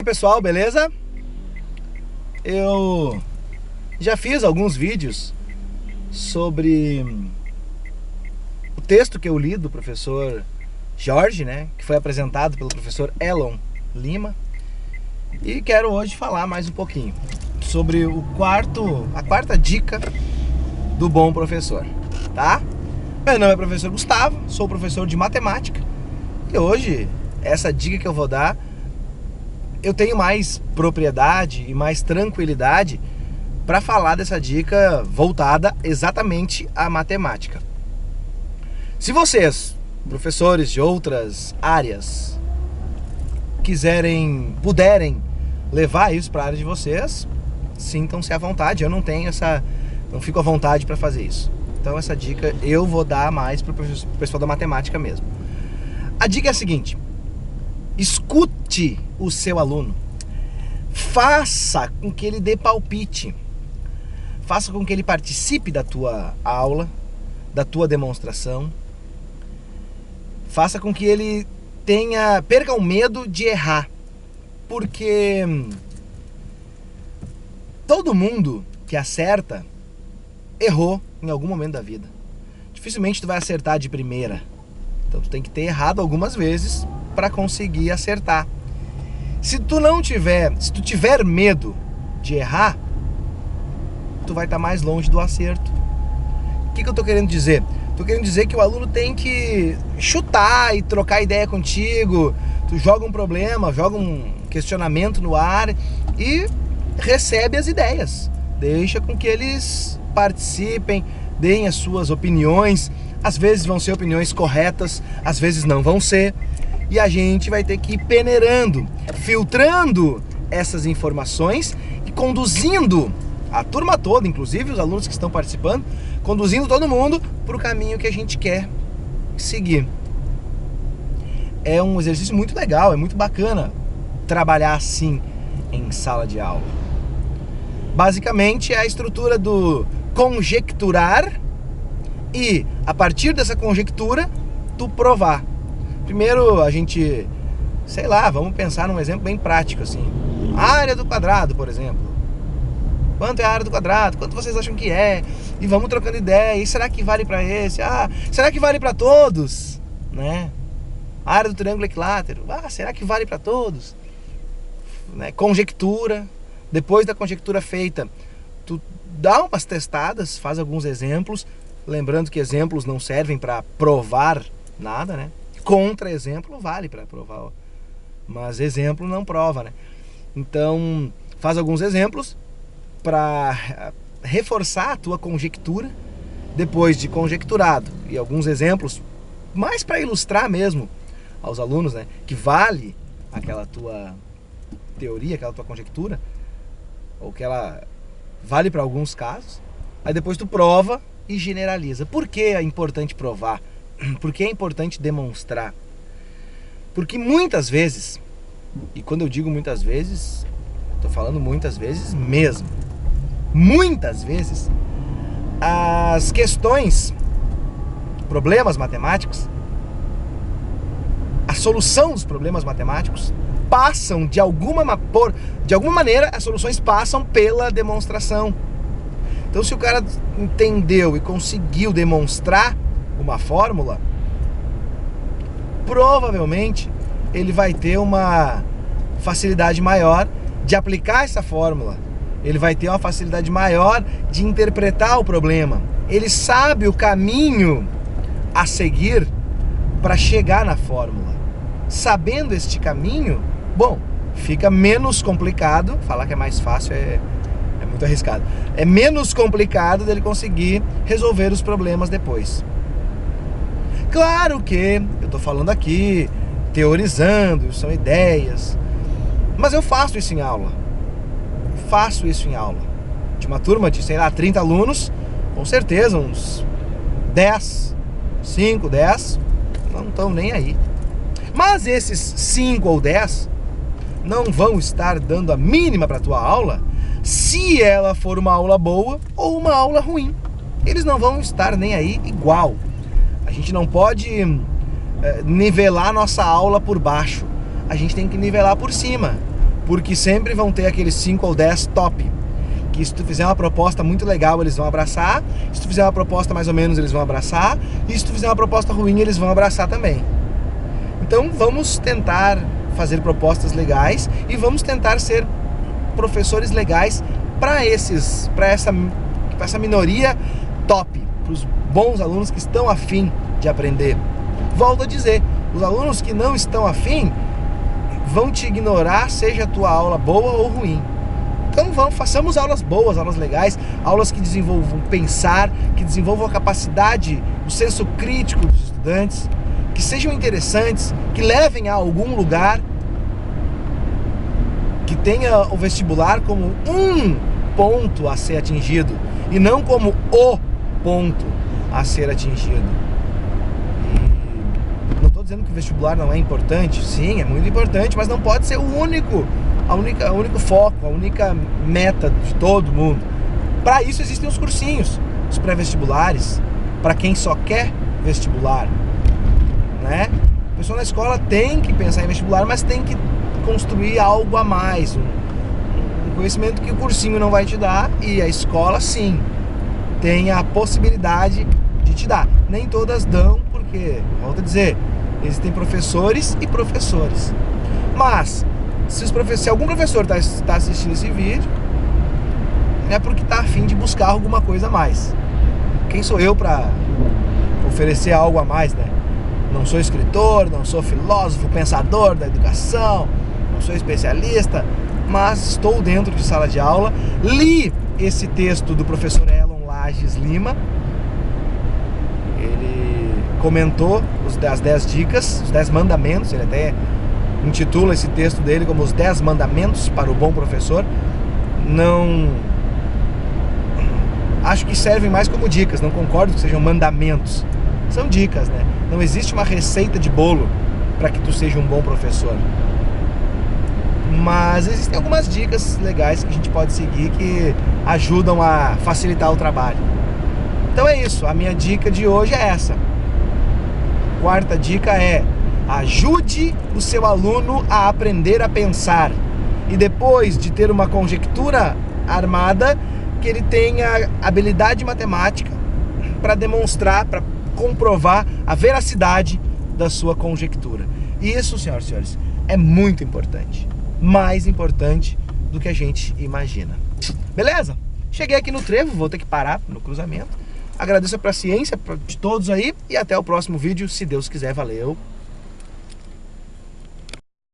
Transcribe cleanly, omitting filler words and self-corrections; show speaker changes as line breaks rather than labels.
aí pessoal, beleza? Eu já fiz alguns vídeos sobre o texto que eu li do professor Jorge, né? Que foi apresentado pelo professor Elon Lima. E quero hoje falar mais um pouquinho sobre a quarta dica do bom professor, tá? Meu nome é professor Gustavo, sou professor de matemática. E hoje, essa dica que eu vou dar, eu tenho mais propriedade e mais tranquilidade para falar dessa dica voltada exatamente à matemática. Se vocês, professores de outras áreas, puderem levar isso para a área de vocês, sintam-se à vontade. Eu não fico à vontade para fazer isso. Então essa dica eu vou dar mais para o pessoal da matemática mesmo. A dica é a seguinte: escute o seu aluno, faça com que ele dê palpite, faça com que ele participe da tua aula, da tua demonstração, faça com que ele perca o medo de errar, porque todo mundo que acerta errou em algum momento da vida. Dificilmente tu vai acertar de primeira, então tu tem que ter errado algumas vezes para conseguir acertar. Se tu tiver medo de errar, tu vai estar mais longe do acerto. O que eu tô querendo dizer? Tô querendo dizer que o aluno tem que chutar e trocar ideia contigo. Tu joga um problema, joga um questionamento no ar e recebe as ideias. Deixa com que eles participem, deem as suas opiniões. Às vezes vão ser opiniões corretas, às vezes não vão ser. E a gente vai ter que ir peneirando, filtrando essas informações e conduzindo a turma toda, inclusive os alunos que estão participando, conduzindo todo mundo para o caminho que a gente quer seguir. É um exercício muito legal, é muito bacana trabalhar assim em sala de aula. Basicamente é a estrutura do conjecturar e, a partir dessa conjectura, tu provar. Primeiro a gente, vamos pensar num exemplo bem prático assim. A área do quadrado, por exemplo. Quanto é a área do quadrado? Quanto vocês acham que é? E vamos trocando ideia. E será que vale para esse? Será que vale para todos? Né? A área do triângulo equilátero. Será que vale para todos? Né? Conjectura. Depois da conjectura feita, tu dá umas testadas, faz alguns exemplos. Lembrando que exemplos não servem para provar nada, né? Contra-exemplo vale para provar, mas exemplo não prova, né? Então, faz alguns exemplos para reforçar a tua conjectura. Depois de conjecturado e alguns exemplos, mais para ilustrar mesmo aos alunos, né, que vale aquela tua teoria, aquela tua conjectura, ou que ela vale para alguns casos. Aí depois tu prova e generaliza. Por que é importante provar? Por que é importante demonstrar? Porque muitas vezes, e quando eu digo muitas vezes, estou falando muitas vezes mesmo, muitas vezes as questões, problemas matemáticos, a solução dos problemas matemáticos passam de alguma maneira, as soluções passam pela demonstração. Então se o cara entendeu e conseguiu demonstrar uma fórmula, provavelmente ele vai ter uma facilidade maior de aplicar essa fórmula. Ele vai ter uma facilidade maior de interpretar o problema. Ele sabe o caminho a seguir para chegar na fórmula. Sabendo este caminho, fica menos complicado. Falar que é mais fácil é muito arriscado. É menos complicado dele conseguir resolver os problemas depois. Claro que eu estou falando aqui, teorizando, são ideias, mas eu faço isso em aula. De uma turma de, 30 alunos, com certeza uns 5, 10, não estão nem aí. Mas esses 5 ou 10 não vão estar dando a mínima para a tua aula se ela for uma aula boa ou uma aula ruim. Eles não vão estar nem aí igual. A gente não pode nivelar nossa aula por baixo. A gente tem que nivelar por cima. porque sempre vão ter aqueles 5 ou 10 top, que se tu fizer uma proposta muito legal, eles vão abraçar, se tu fizer uma proposta mais ou menos, eles vão abraçar, e se tu fizer uma proposta ruim, eles vão abraçar também. Então vamos tentar fazer propostas legais e vamos tentar ser professores legais para essa minoria top, para os bons alunos que estão afim de aprender. Volto a dizer, os alunos que não estão afim vão te ignorar, seja a tua aula boa ou ruim. Então façamos aulas boas, aulas legais, aulas que desenvolvam pensar, que desenvolvam a capacidade, o senso crítico dos estudantes, que sejam interessantes, que levem a algum lugar, que tenha o vestibular como um ponto a ser atingido e não como o ponto a ser atingido. E não estou dizendo que o vestibular não é importante, sim, é muito importante, mas não pode ser o único foco, a única meta de todo mundo. Para isso existem os cursinhos, os pré-vestibulares, para quem só quer vestibular, né? A pessoa na escola tem que pensar em vestibular, mas tem que construir algo a mais, um conhecimento que o cursinho não vai te dar e a escola sim tem a possibilidade de te dar. Nem todas dão, porque, volto a dizer, existem professores e professores. Mas se algum professor está assistindo esse vídeo, é porque está a fim de buscar alguma coisa a mais. Quem sou eu para oferecer algo a mais, né? Não sou escritor, não sou filósofo, pensador da educação, não sou especialista, mas estou dentro de sala de aula. Li esse texto do professor Elon Lages Lima. Ele comentou as 10 dicas, os 10 mandamentos, ele até intitula esse texto dele como os 10 mandamentos para o bom professor. Não acho que servem mais como dicas, não concordo que sejam mandamentos. São dicas, né? Não existe uma receita de bolo para que tu seja um bom professor. Mas existem algumas dicas legais que a gente pode seguir que ajudam a facilitar o trabalho. Então é isso, a minha dica de hoje é essa. Quarta dica é: ajude o seu aluno a aprender a pensar. E depois de ter uma conjectura armada, que ele tenha habilidade matemática para demonstrar, para comprovar a veracidade da sua conjectura. E isso, senhoras e senhores, é muito importante. Mais importante do que a gente imagina. Beleza? Cheguei aqui no trevo, vou ter que parar no cruzamento. Agradeço a paciência de todos aí e até o próximo vídeo, se Deus quiser. Valeu!